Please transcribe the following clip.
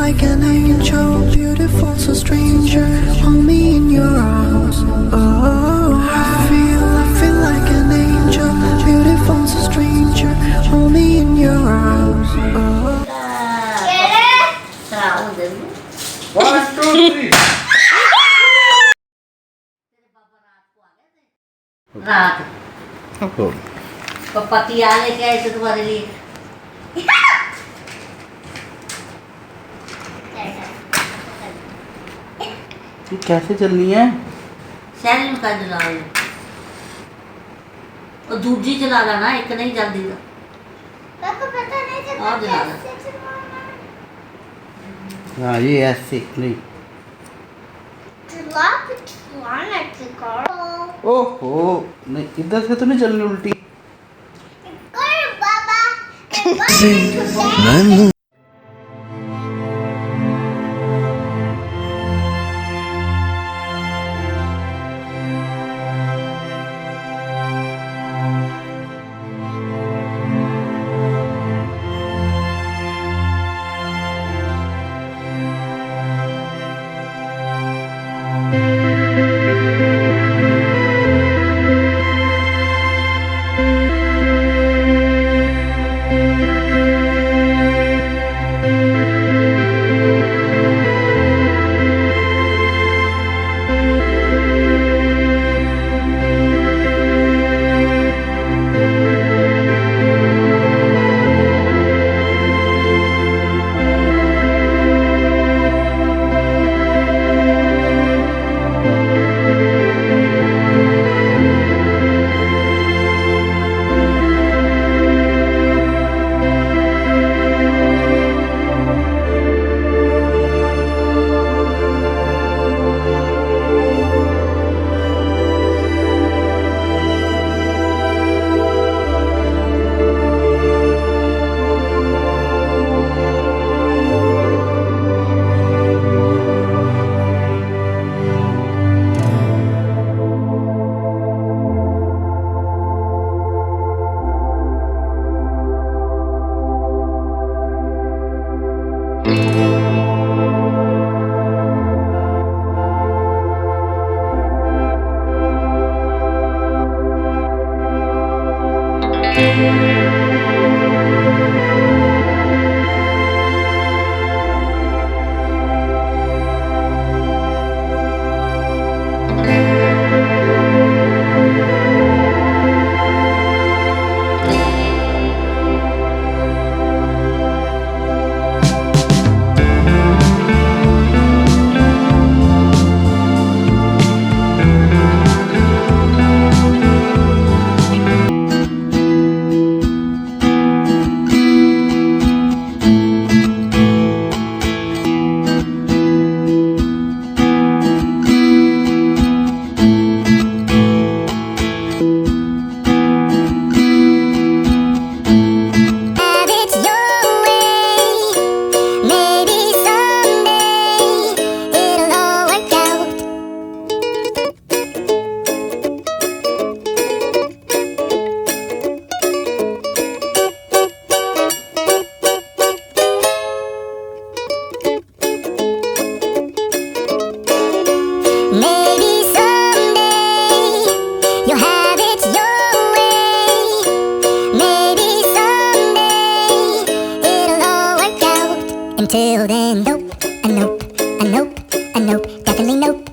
like an angel, beautiful, so stranger. Hold me in your arms. Oh, I feel like an angel, beautiful, so stranger. Hold me in your arms. Oh. One, two, three. रात पतिया लेके आए थे तुम्हारे लिए। ये कैसे चलनी है? सैलून का जला लो और दूजी जला लेना, एक नहीं जल्दी का। और जला लो। हाँ ये ऐसे नहीं। ओहो नहीं, इधर से तो नहीं चलनी उल्टी। Until then, nope, a nope, a nope, a nope, definitely nope.